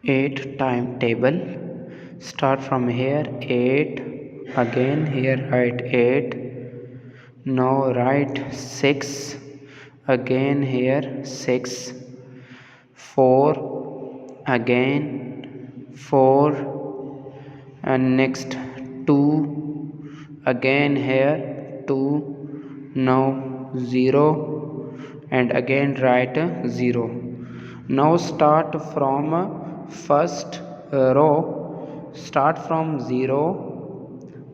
8 timetable. Start from here 8, again here write 8, now write 6, again here 6, 4, again 4, and next 2, again here 2, now 0, and again write 0. Now start from first row, start from 0,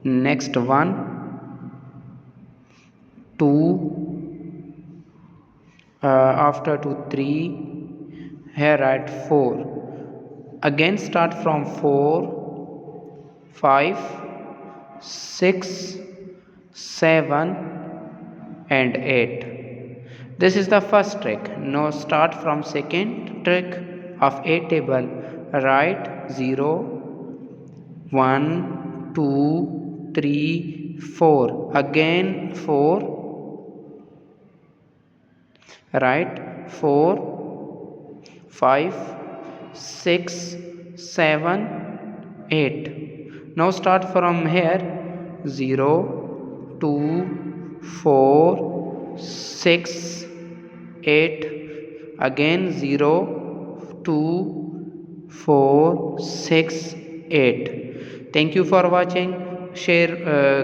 next 1, 2, after 2 3, here write 4, again start from 4, 5, 6, 7, and 8. This is the first trick. Now start from second trick of A table. Write 0, 1, 2, 3, 4. Again 4. Write 4, 5, 6, 7, 8. Now start from here 0, 2, 4, 6, 8, again 0, 2, 4, 6, 8. Thank you for watching. Share